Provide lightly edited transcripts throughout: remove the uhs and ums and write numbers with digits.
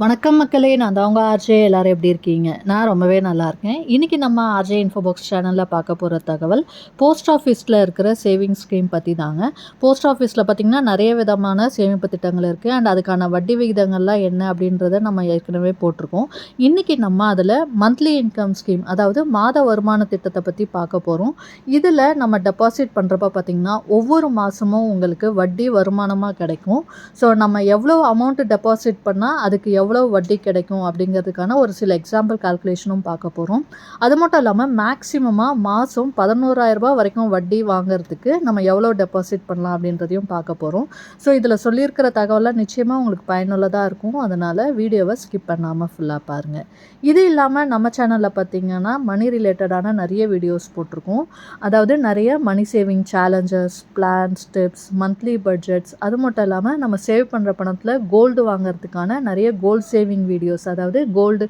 வணக்கம் மக்களே, நான் தான் உங்கள் ஆர்ஜே. எல்லோரும் எப்படி இருக்கீங்க? நான் ரொம்பவே நல்லா இருக்கேன். இன்றைக்கி நம்ம ஆர்ஜே இன்ஃபோபாக்ஸ் சேனலில் பார்க்க போகிற தகவல் போஸ்ட் ஆஃபீஸில் இருக்கிற சேவிங்ஸ் ஸ்கீம் பற்றி தாங்க. போஸ்ட் ஆஃபீஸில் பார்த்திங்கன்னா நிறைய விதமான சேமிப்பு திட்டங்கள் இருக்குது. அண்ட் அதுக்கான வட்டி விகிதங்கள்லாம் என்ன அப்படின்றத நம்ம ஏற்கனவே போட்டிருக்கோம். இன்றைக்கி நம்ம அதில் மந்த்லி இன்கம் ஸ்கீம், அதாவது மாத வருமான திட்டத்தை பற்றி பார்க்க போகிறோம். இதில் நம்ம டெபாசிட் பண்ணுறப்ப பார்த்திங்கன்னா ஒவ்வொரு மாதமும் உங்களுக்கு வட்டி வருமானமாக கிடைக்கும். ஸோ நம்ம எவ்வளோ அமௌண்ட்டு டெபாசிட் பண்ணால் அதுக்கு எவ்வளோ வட்டி கிடைக்கும் அப்படிங்கிறதுக்கான ஒரு சில எக்ஸாம்பிள் கால்குலேஷனும் பார்க்க போகிறோம். அது மட்டும் இல்லாமல் மேக்ஸிமமாக மாதம் 11,000 ரூபாய் வரைக்கும் வட்டி வாங்கிறதுக்கு நம்ம எவ்வளோ டெபாசிட் பண்ணலாம் அப்படின்றதையும் பார்க்க போகிறோம். ஸோ இதில் சொல்லியிருக்கிற தகவலாம் நிச்சயமாக உங்களுக்கு பயனுள்ளதாக இருக்கும். அதனால் வீடியோவை ஸ்கிப் பண்ணாமல் ஃபுல்லாக பாருங்கள். இது இல்லாமல் நம்ம சேனலில் பார்த்திங்கன்னா மணி ரிலேட்டடான நிறைய வீடியோஸ் போட்டிருக்கோம். அதாவது நிறைய money saving challenges, plans, tips, monthly budgets, அது மட்டும் இல்லாமல் நம்ம சேவ் பண்ணுற பணத்தில் கோல்டு வாங்கிறதுக்கான நிறைய கோல்டு சேவிங் வீடியோஸ், அதாவது கோல்டு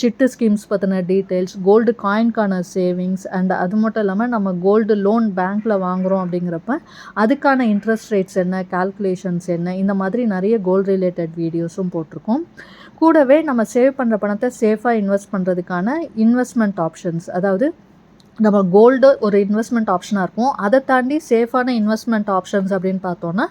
சிட்டு ஸ்கீம்ஸ் பற்றின டீட்டெயில்ஸ், கோல்டு காயின்கான சேவிங்ஸ், அண்ட் அது மட்டும் இல்லாமல் நம்ம கோல்டு லோன் பேங்க்கில் வாங்குகிறோம் அப்படிங்கிறப்ப அதுக்கான இன்ட்ரெஸ்ட் ரேட்ஸ் என்ன, கால்குலேஷன்ஸ் என்ன, இந்த மாதிரி நிறைய கோல்டு ரிலேட்டட் வீடியோஸும் போட்டிருக்கோம். கூடவே நம்ம சேவ் பண்ணுற பணத்தை சேஃபாக இன்வெஸ்ட் பண்ணுறதுக்கான இன்வெஸ்ட்மெண்ட் ஆப்ஷன்ஸ், அதாவது நம்ம கோல்டு ஒரு இன்வெஸ்ட்மெண்ட் ஆப்ஷனாக இருக்கும். அதை தாண்டி சேஃபான இன்வெஸ்ட்மெண்ட் ஆப்ஷன்ஸ் அப்படின்னு பார்த்தோன்னா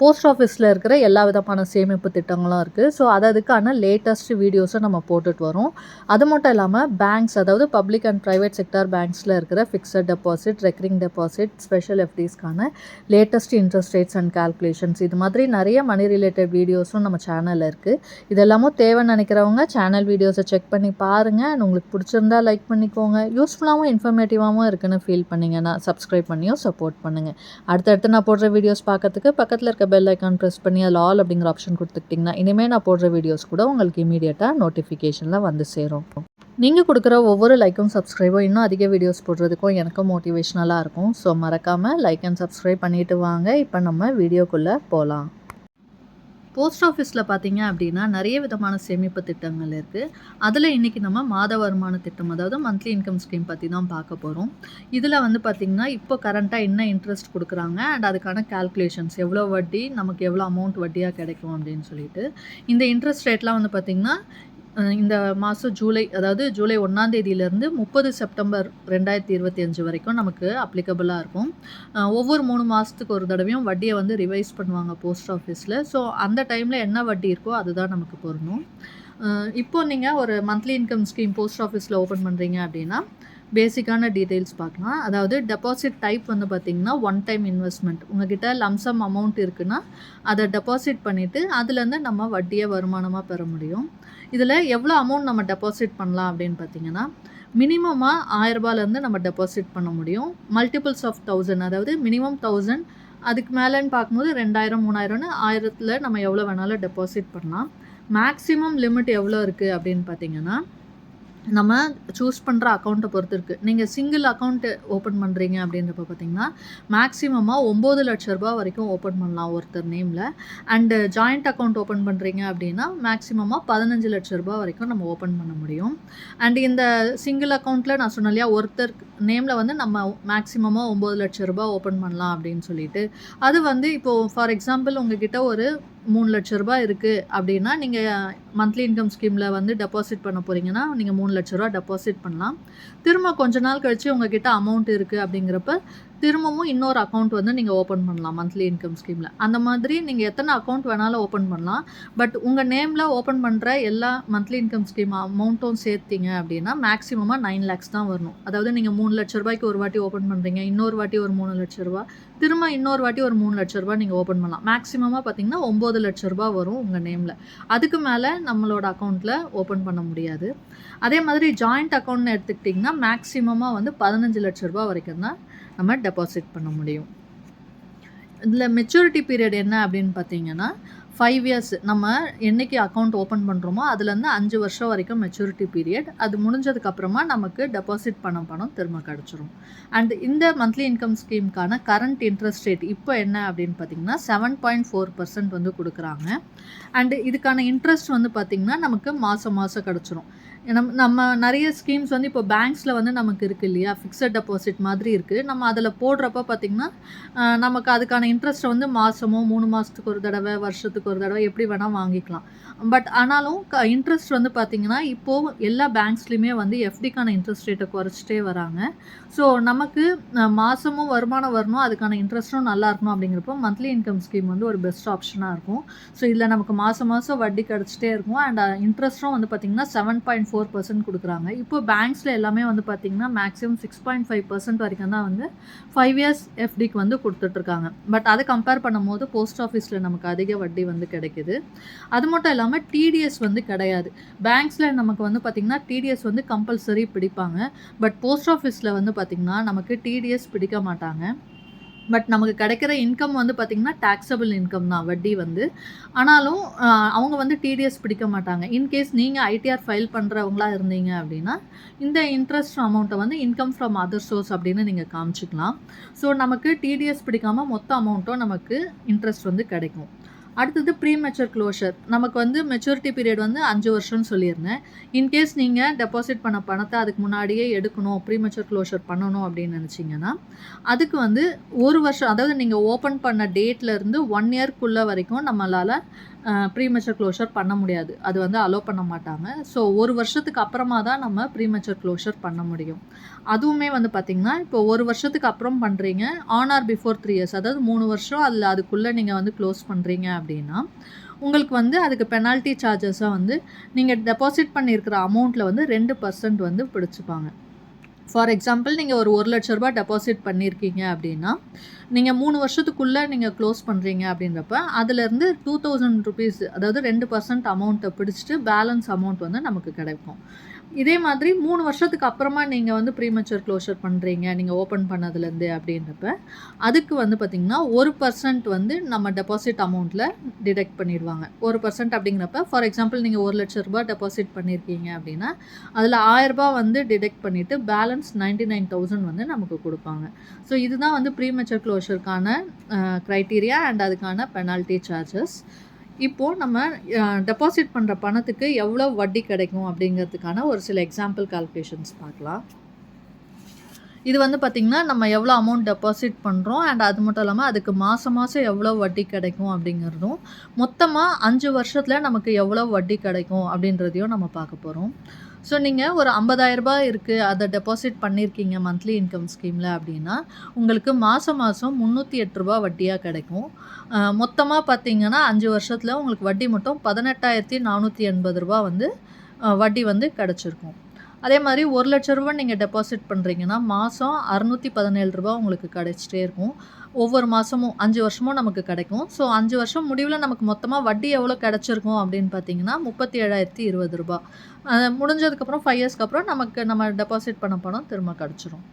போஸ்ட் ஆஃபீஸில் இருக்கிற எல்லா விதமான சேமிப்பு திட்டங்களும் இருக்குது. ஸோ அதுக்கான லேட்டஸ்ட் வீடியோஸை நம்ம போட்டுட்டு வரோம். அது மட்டும் இல்லாமல் பேங்க்ஸ், அதாவது பப்ளிக் அண்ட் ப்ரைவேட் செக்டார் பேங்க்ஸில் இருக்கிற fixed deposit, recurring deposit, special எஃப்டிஸ்க்கான latest interest rates and calculations, இது மாதிரி நிறைய மணி ரிலேட்டட் வீடியோஸும் நம்ம சேனலில் இருக்குது. இதெல்லாமும் தேவைன்னு நினைக்கிறவங்க சேனல் வீடியோஸை செக் பண்ணி பாருங்கள். அண்ட் உங்களுக்கு பிடிச்சிருந்தா லைக் பண்ணிக்கோங்க. யூஸ்ஃபுல்லாகவும் இன்ஃபர்மேட்டிவாகவும் இருக்குன்னு ஃபீல் பண்ணிங்கன்னா சப்ஸ்கிரைப் பண்ணியும் சப்போர்ட் பண்ணுங்கள். அடுத்தடுத்து நான் போடுற வீடியோஸ் பார்க்கறதுக்கு பக்கத்தில் இருக்க பெல் ஐக்கான் ப்ரெஸ் பண்ணி அதில் ஆல் அப்படிங்கிற ஆப்ஷன் கொடுத்துக்கிட்டிங்கன்னா இனிமேல் நான் போடுற வீடியோஸ் கூட உங்களுக்கு இமீடியட்டாக நோட்டிஃபிகேஷனில் வந்து சேரும். நீங்கள் கொடுக்குற ஒவ்வொரு லைக்கும் சப்ஸ்கிரைபும் இன்னும் அதிக வீடியோஸ் போடுறதுக்கும் எனக்கும் மோட்டிவேஷ்னலாக இருக்கும். ஸோ மறக்காமல் லைக் அண்ட் சப்ஸ்கிரைப் பண்ணிவிட்டு வாங்க. இப்போ நம்ம வீடியோக்குள்ளே போகலாம். போஸ்ட் ஆஃபீஸில் பார்த்தீங்க அப்படின்னா நிறைய விதமான சேமிப்பு திட்டங்கள் இருக்குது. அதில் இன்றைக்கி நம்ம மாத வருமான திட்டம், அதாவது மந்த்லி இன்கம் ஸ்கீம் பற்றி தான் பார்க்க போகிறோம். இதில் வந்து பார்த்திங்கன்னா இப்போ கரண்ட்டாக என்ன இன்ட்ரெஸ்ட் கொடுக்குறாங்க அண்ட் அதுக்கான கால்குலேஷன்ஸ், எவ்வளோ வட்டி, நமக்கு எவ்வளோ அமௌண்ட் வட்டியாக கிடைக்கும் அப்படின்னு சொல்லிட்டு. இந்த இன்ட்ரெஸ்ட் ரேட்லாம் வந்து பார்த்திங்கன்னா இந்த மாதம் அதாவது ஜூலை 1ஆம் தேதியிலேருந்து 30 செப்டம்பர் 2025 வரைக்கும் நமக்கு அப்ளிகபிளாக இருக்கும். ஒவ்வொரு 3 மாதத்துக்கு ஒரு தடவையும் வட்டியை வந்து ரிவைஸ் பண்ணுவாங்க போஸ்ட் ஆஃபீஸில். ஸோ அந்த டைமில் என்ன வட்டி இருக்கோ அதுதான் நமக்கு பொருந்தும். இப்போ நீங்கள் ஒரு மந்த்லி இன்கம் ஸ்கீம் போஸ்ட் ஆஃபீஸில் ஓப்பன் பண்ணுறீங்க அப்படின்னா பேசிக்கான டீட்டெயில்ஸ் பார்க்கலாம். அதாவது டெபாசிட் டைப் வந்து பார்த்திங்கன்னா ஒன் டைம் இன்வெஸ்ட்மெண்ட். உங்ககிட்ட லம்சம் அமௌண்ட் இருக்குன்னா அதை டெபாசிட் பண்ணிவிட்டு அதுலேருந்து நம்ம வட்டியை வருமானமாக பெற முடியும். இதில் எவ்வளோ அமௌண்ட் நம்ம டெபாசிட் பண்ணலாம் அப்படின்னு பார்த்தீங்கன்னா மினிமமாக 1000 ரூபாயிலேருந்து நம்ம டெபாசிட் பண்ண முடியும். மல்டிபிள்ஸ் ஆஃப் 1000, அதாவது மினிமம் 1000, அதுக்கு மேலேன்னு பார்க்கும்போது 2000, 3000ன்னு 1000ல் நம்ம எவ்வளோ வேணாலும் டெபாசிட் பண்ணலாம். மேக்ஸிமம் லிமிட் எவ்வளோ இருக்குது அப்படின்னு பார்த்தீங்கன்னா நம்ம சூஸ் பண்ணுற அக்கௌண்ட்டை பொறுத்து இருக்குது. நீங்கள் சிங்கிள் அக்கௌண்ட்டு ஓப்பன் பண்ணுறீங்க அப்படின்றப்ப பார்த்திங்கன்னா மேக்ஸிமமாக 9 லட்ச ரூபா வரைக்கும் ஓப்பன் பண்ணலாம் ஒருத்தர் நேமில். அண்டு ஜாயிண்ட் அக்கௌண்ட் ஓப்பன் பண்ணுறீங்க அப்படின்னா மேக்ஸிமமாக 15 லட்ச ரூபா வரைக்கும் நம்ம ஓப்பன் பண்ண முடியும். அண்டு இந்த சிங்கிள் அக்கௌண்ட்டில் நான் சொன்னேன் இல்லையா, ஒருத்தர் நேமில் வந்து நம்ம மேக்ஸிமமாக 9 லட்ச ரூபா ஓப்பன் பண்ணலாம் அப்படின்னு சொல்லிட்டு. அது வந்து இப்போது ஃபார் எக்ஸாம்பிள் உங்ககிட்ட ஒரு 3 லட்ச ரூபா இருக்குது அப்படின்னா நீங்கள் மந்த்லி இன்கம் ஸ்கீமில் வந்து டெபாசிட் பண்ண போகிறீங்கன்னா நீங்கள் 3 லட்ச ரூபா டெபாசிட் பண்ணலாம். திரும்ப கொஞ்ச நாள் கழித்து உங்ககிட்ட அமௌண்ட் இருக்குது அப்படிங்கிறப்ப திரும்பவும் இன்னொரு அக்கௌண்ட் வந்து நீங்கள் ஓப்பன் பண்ணலாம் மந்த்லி இன்கம் ஸ்கீமில். அந்த மாதிரி நீங்கள் எத்தனை அக்கௌண்ட் வேணாலும் ஓப்பன் பண்ணலாம். பட் உங்கள் நேமில் ஓப்பன் பண்ணுற எல்லா மந்த்லி இன்கம் ஸ்கீம் அமௌண்ட்டும் சேர்த்திங்க அப்படின்னா மேக்ஸிமமாக 9 lakhs தான் வரணும். அதாவது நீங்கள் 3 லட்ச ரூபாய்க்கு ஒரு வாட்டி ஓப்பன் பண்ணுறீங்க, இன்னொரு வாட்டி ஒரு 3 லட்ச ரூபா, திரும்ப இன்னொரு வாட்டி ஒரு 3 லட்ச ரூபா நீங்கள் ஓப்பன் பண்ணலாம். மேக்ஸிமமாக பார்த்திங்கன்னா 9 லட்ச ரூபா வரும் உங்கள் நேமில். அதுக்கு மேலே நம்மளோட அக்கௌண்ட்டில் ஓப்பன் பண்ண முடியாது. அதே மாதிரி ஜாயிண்ட் அக்கௌண்ட்னு எடுத்துக்கிட்டிங்கன்னா மேக்ஸிமமாக வந்து 15 லட்ச ரூபா வரைக்கும் தான் நம்ம டெபாசிட் பண்ண முடியும். இதில் மெச்சூரிட்டி பீரியட் என்ன அப்படின்னு பார்த்தீங்கன்னா 5 years. நம்ம என்றைக்கு அக்கௌண்ட் ஓப்பன் பண்ணுறோமோ அதுலேருந்து 5 வருஷம் வரைக்கும் மெச்சூரிட்டி பீரியட். அது முடிஞ்சதுக்கப்புறமா நமக்கு டெபாசிட் பண்ண பணம் திரும்ப கிடச்சிரும். அண்ட் இந்த மந்த்லி இன்கம் ஸ்கீமுக்கான கரண்ட் இன்ட்ரெஸ்ட் ரேட் இப்போ என்ன அப்படின்னு பார்த்தீங்கன்னா 7.4% வந்து கொடுக்குறாங்க. அண்டு இதுக்கான இன்ட்ரெஸ்ட் வந்து பார்த்திங்கன்னா நமக்கு மாதம் மாதம் கிடச்சிரும். நம்ம நிறைய ஸ்கீம்ஸ் வந்து இப்போ பேங்க்ஸில் வந்து நமக்கு இருக்குது இல்லையா, ஃபிக்ஸட் டெபாசிட் மாதிரி இருக்குது. நம்ம அதில் போடுறப்ப பார்த்திங்கன்னா நமக்கு அதுக்கான இன்ட்ரெஸ்ட்டை வந்து மாதமோ 3 மாதத்துக்கு ஒரு தடவை, வருஷத்துக்கு ஒரு தடவை எப்படி வேணால் வாங்கிக்கலாம். பட் ஆனாலும் இன்ட்ரெஸ்ட் வந்து பார்த்திங்கன்னா இப்போது எல்லா பேங்க்ஸ்லேயுமே வந்து எஃப்டிக்கான இன்ட்ரெஸ்ட் ரேட்டை குறைச்சிட்டே வராங்க. ஸோ நமக்கு மாதமும் வருமானம் வரணும், அதுக்கான இன்ட்ரெஸ்ட்டும் நல்லா இருக்கணும் அப்படிங்கிறப்போ மந்த்லி இன்கம் ஸ்கீம் வந்து ஒரு பெஸ்ட் ஆப்ஷனாக இருக்கும். ஸோ இதில் நமக்கு மாதம் மாதம் வட்டி கிடச்சிட்டே இருக்கும். அண்ட் இன்ட்ரெஸ்ட்டும் வந்து பார்த்திங்கன்னா 7.4% கொடுக்குறாங்க. இப்போ பேங்க்ஸில் எல்லாமே வந்து பார்த்திங்கன்னா மேக்ஸிமம் 6.5% வரைக்கும் தான் வந்து 5 இயர்ஸ் எஃப்டிக்கு வந்து கொடுத்துட்ருக்காங்க. பட் அதை கம்பேர் பண்ணும்போது போஸ்ட் ஆஃபீஸில் நமக்கு அதிக வட்டி வந்து கிடைக்குது. அது மட்டும் இல்லாமல் டிடிஎஸ் வந்து கிடையாது. பேங்க்ஸில் நமக்கு வந்து பார்த்திங்கன்னா டிடிஎஸ் வந்து கம்பல்சரி பிடிப்பாங்க. பட் போஸ்ட் ஆஃபீஸில் வந்து பார்த்திங்கன்னா நமக்கு டிடிஎஸ் பிடிக்க மாட்டாங்க. பட் நமக்கு கிடைக்கிற இன்கம் வந்து பார்த்திங்கன்னா டாக்ஸபிள் இன்கம் தான் வட்டி வந்து. ஆனாலும் அவங்க வந்து டிடிஎஸ் பிடிக்க மாட்டாங்க. இன்கேஸ் நீங்கள் ஐடிஆர் ஃபைல் பண்ணுறவங்களா இருந்தீங்க அப்படின்னா இந்த இன்ட்ரெஸ்ட் அமௌண்ட்டை வந்து இன்கம் ஃப்ரம் அதர் சோர்ஸ் அப்படின்னு நீங்கள் காமிச்சிக்கலாம். ஸோ நமக்கு டிடிஎஸ் பிடிக்காமல் மொத்த அமௌண்ட்டும் நமக்கு இன்ட்ரெஸ்ட் வந்து கிடைக்கும். அடுத்தது ப்ரீமெச்சூர் க்ளோஷர். நமக்கு வந்து மெச்சூரிட்டி பீரியட் வந்து 5 வருஷம்னு சொல்லியிருந்தேன். இன்கேஸ் நீங்கள் டெபாசிட் பண்ண பணத்தை அதுக்கு முன்னாடியே எடுக்கணும், ப்ரீமெச்சூர் க்ளோஷர் பண்ணணும் அப்படின்னு நினச்சிங்கன்னா அதுக்கு வந்து 1 வருஷம், அதாவது நீங்கள் ஓப்பன் பண்ண டேட்லேருந்து 1 இயர்க்குள்ளே வரைக்கும் நம்மளால் ப்ரீமெச்சூர் க்ளோஷர் பண்ண முடியாது. அது வந்து அலோவ் பண்ண மாட்டாங்க. ஸோ 1 வருஷத்துக்கு அப்புறமா தான் நம்ம ப்ரீமெச்சூர் க்ளோஷர் பண்ண முடியும். அதுவுமே வந்து பார்த்திங்கன்னா இப்போ 1 வருஷத்துக்கு அப்புறம் பண்ணுறீங்க, ஆன் ஆர் பிஃபோர் 3 இயர்ஸ், அதாவது 3 வருஷம் அதில் அதுக்குள்ளே நீங்கள் வந்து க்ளோஸ் பண்ணுறீங்க அப்படின்னா உங்களுக்கு வந்து அதுக்கு பெனால்ட்டி சார்ஜஸாக வந்து நீங்கள் டெபாசிட் பண்ணியிருக்கிற அமௌண்ட்டில் வந்து 2% வந்து பிடிச்சிப்பாங்க. ஃபார் எக்ஸாம்பிள் நீங்கள் ஒரு ₹1,00,000 டெபாசிட் பண்ணியிருக்கீங்க அப்படின்னா நீங்கள் 3 வருஷத்துக்குள்ளே நீங்கள் க்ளோஸ் பண்ணுறீங்க அப்படின்றப்ப அதுலேருந்து ₹2,000, அதாவது 2% அமௌண்ட்டை பிடிச்சிட்டு பேலன்ஸ் அமௌண்ட் வந்து நமக்கு கிடைக்கும். இதே மாதிரி 3 வருஷத்துக்கு அப்புறமா நீங்கள் வந்து ப்ரீமெச்சூர் க்ளோஷர் பண்ணுறீங்க நீங்கள் ஓப்பன் பண்ணதுலேருந்து அப்படின்றப்ப அதுக்கு வந்து பார்த்திங்கன்னா 1% வந்து நம்ம டெபாசிட் அமௌண்ட்டில் டிடெக்ட் பண்ணிடுவாங்க. 1% அப்படிங்கிறப்ப ஃபார் எக்ஸாம்பிள் நீங்கள் ₹1,00,000 டெபாசிட் பண்ணியிருக்கீங்க அப்படின்னா அதில் ₹1000 வந்து டிடெக்ட் பண்ணிவிட்டு பேலன்ஸ் 99,000 வந்து நமக்கு கொடுப்பாங்க. ஸோ இதுதான் வந்து ப்ரீமெச்சூர் க்ளோஷருக்கான க்ரைட்டீரியா அண்ட் அதுக்கான பெனால்ட்டி சார்ஜஸ். இப்போது நம்ம டெபாசிட் பண்ணுற பணத்துக்கு எவ்வளோ வட்டி கிடைக்கும் அப்படிங்கிறதுக்கான ஒரு சில எக்ஸாம்பிள் கால்குலேஷன்ஸ் பார்க்கலாம். இது வந்து பார்த்திங்கன்னா நம்ம எவ்வளோ அமௌண்ட் டெபாசிட் பண்ணுறோம் அண்ட் அது மட்டும் இல்லாமல் அதுக்கு மாதம் எவ்வளோ வட்டி கிடைக்கும் அப்படிங்கிறதும், மொத்தமாக 5 வருஷத்தில் நமக்கு எவ்வளோ வட்டி கிடைக்கும் அப்படின்றதையும் நம்ம பார்க்க போகிறோம். ஸோ நீங்கள் ஒரு ₹50,000 இருக்குது, அதை டெபாசிட் பண்ணியிருக்கீங்க மந்த்லி இன்கம் ஸ்கீமில் அப்படின்னா உங்களுக்கு மாதம் ₹308 வட்டியாக கிடைக்கும். மொத்தமாக பார்த்தீங்கன்னா 5 வருஷத்தில் உங்களுக்கு வட்டி மட்டும் ₹18,480 வந்து வட்டி வந்து கிடச்சிருக்கும். அதே மாதிரி ₹1,00,000 நீங்கள் டெபாசிட் பண்ணுறீங்கன்னா மாதம் ₹617 உங்களுக்கு கிடைச்சிட்டே இருக்கும். ஒவ்வொரு மாதமும் 5 வருஷமும் நமக்கு கிடைக்கும். ஸோ 5 வருஷம் முடிவில் நமக்கு மொத்தமாக வட்டி எவ்வளோ கிடச்சிருக்கும் அப்படின்னு பார்த்தீங்கன்னா ₹37,020. முடிஞ்சதுக்கப்புறம் 5 இயர்ஸ்க்கு அப்புறம் நமக்கு நம்ம டெபாசிட் பண்ண பணம் திரும்ப கிடச்சிரும்.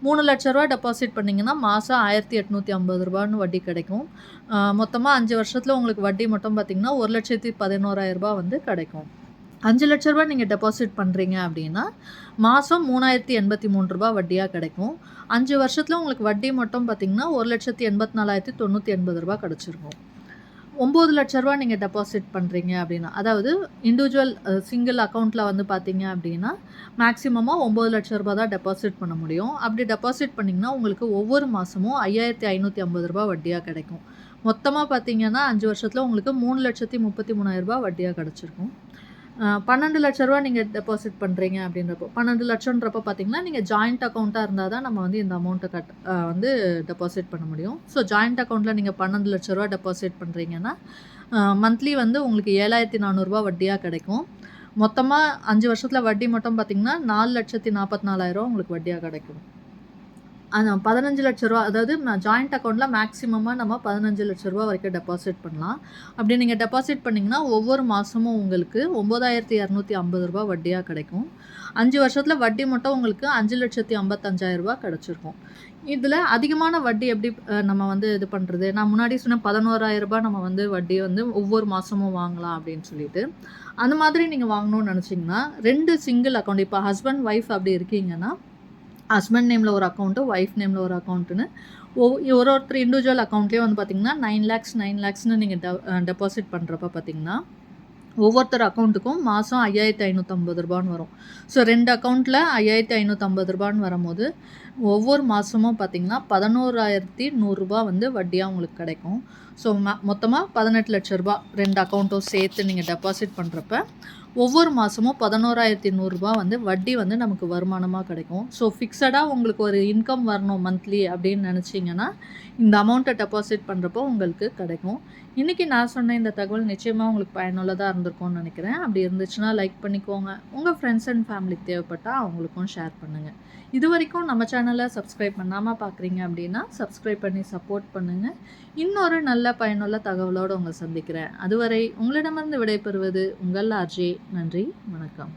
₹3,00,000 டெபாசிட் பண்ணிங்கன்னா மாதம் ₹1,850 வட்டி கிடைக்கும். மொத்தமாக 5 வருஷத்தில் உங்களுக்கு வட்டி மட்டும் பார்த்திங்கன்னா ₹1,11,000 வந்து கிடைக்கும். ₹5,00,000 நீங்கள் டெபாசிட் பண்ணுறீங்க அப்படின்னா மாதம் ₹3,083 வட்டியாக கிடைக்கும். 5 வருஷத்தில் உங்களுக்கு வட்டி மட்டும் பார்த்திங்கன்னா ₹1,84,980 கிடச்சிருக்கும். ₹9,00,000 நீங்கள் டெபாசிட் பண்ணுறீங்க அப்படின்னா, அதாவது இண்டிவிஜுவல் சிங்கிள் அக்கௌண்ட்டில் வந்து பார்த்தீங்க அப்படின்னா மேக்ஸிமமாக ₹9,00,000 தான் டெபாசிட் பண்ண முடியும். அப்படி டெபாசிட் பண்ணிங்கன்னா உங்களுக்கு ஒவ்வொரு மாதமும் ₹5,550 வட்டியாக கிடைக்கும். மொத்தமாக பார்த்தீங்கன்னா 5 வருஷத்தில் உங்களுக்கு ₹3,33,000 வட்டியாக கிடச்சிருக்கும். ₹12,00,000 நீங்கள் டெபாசிட் பண்ணுறீங்க அப்படின்றப்போ, 12,00,000ன்றப்போ பார்த்தீங்கன்னா நீங்கள் ஜாயிண்ட் அக்கௌண்ட்டாக இருந்தால் தான் நம்ம வந்து இந்த அமௌண்ட்டை வந்து டெபாசிட் பண்ண முடியும். ஸோ ஜாயிண்ட் அக்கௌண்ட்டில் நீங்கள் ₹12,00,000 டெபாசிட் பண்ணுறீங்கன்னா மந்த்லி வந்து உங்களுக்கு ₹7,400 வட்டியாக கிடைக்கும். மொத்தமாக 5 வருஷத்தில் வட்டி மட்டும் பார்த்தீங்கன்னா ₹4,44,000 உங்களுக்கு வட்டியாக கிடைக்கும். அந்த ₹15,00,000, அதாவது ஜாயிண்ட் அக்கௌண்ட்டில் மேக்ஸிமமாக நம்ம ₹15,00,000 வரைக்கும் டெபாசிட் பண்ணலாம். அப்படி நீங்கள் டெபாசிட் பண்ணிங்கன்னா ஒவ்வொரு மாதமும் உங்களுக்கு ₹9,250 வட்டியாக கிடைக்கும். 5 வருஷத்தில் வட்டி மட்டும் உங்களுக்கு ₹5,55,000 கிடச்சிருக்கும். இதில் அதிகமான வட்டி எப்படி நம்ம வந்து இது பண்ணுறது, நான் முன்னாடி சொன்ன ₹11,000 நம்ம வந்து வட்டி வந்து ஒவ்வொரு மாதமும் வாங்கலாம் அப்படின்னு சொல்லிட்டு, அந்த மாதிரி நீங்கள் வாங்கணும்னு நினச்சிங்கன்னா 2 சிங்கிள் அக்கௌண்ட், இப்போ ஹஸ்பண்ட் ஒய்ஃப் அப்படி இருக்கீங்கன்னா ஹஸ்பண்ட் நேமில் ஒரு அக்கௌண்ட்டு, ஒய்ஃப் நேமில் ஒரு அக்கௌண்ட்டுன்னு ஒருத்தர் இண்டிவிஜுவல் அக்கௌண்ட்லேயே வந்து பார்த்திங்கன்னா 9 லேக்ஸ்னு நீங்கள் டெபாசிட் பண்ணுறப்ப பார்த்திங்கன்னா ஒவ்வொருத்தர் அக்கௌண்ட்டுக்கும் மாதம் 5550 ரூபான்னு வரும். ஸோ 2 அக்கௌண்ட்டில் 5550 ரூபான்னு வரும்போது ஒவ்வொரு மாதமும் பார்த்திங்கன்னா 11,100 ரூபா வந்து வட்டியாக உங்களுக்கு கிடைக்கும். ஸோ மொத்தமாக 18 லட்ச ரூபா 2 அக்கௌண்ட்டும் சேர்த்து நீங்கள் டெபாசிட் பண்ணுறப்ப ஒவ்வொரு மாதமும் 11,100 ரூபா வந்து வட்டி வந்து நமக்கு வருமானமாக கிடைக்கும். ஸோ ஃபிக்ஸடாக உங்களுக்கு ஒரு இன்கம் வரணும் மந்த்லி அப்படின்னு நினச்சிங்கன்னா இந்த அமௌண்ட்டை டெபாசிட் பண்ணுறப்போ உங்களுக்கு கிடைக்கும். இன்றைக்கி நான் சொன்ன இந்த தகவல் நிச்சயமாக உங்களுக்கு பயனுள்ளதாக இருந்திருக்கும்னு நினைக்கிறேன். அப்படி இருந்துச்சுன்னா லைக் பண்ணிக்கோங்க. உங்கள் ஃப்ரெண்ட்ஸ் அண்ட் ஃபேமிலிக்கு தேவைப்பட்டால் அவங்களுக்கும் ஷேர் பண்ணுங்கள். இது வரைக்கும் நம்ம சேனலை சப்ஸ்கிரைப் பண்ணாமல் பார்க்குறீங்க அப்படின்னா சப்ஸ்கிரைப் பண்ணி சப்போர்ட் பண்ணுங்கள். இன்னொரு நல்ல பயனுள்ள தகவலோடு உங்களை சந்திக்கிறேன். அதுவரை உங்களிடமிருந்து விடைபெறுவது உங்கள் ஆர்ஜே. நன்றி, வணக்கம்.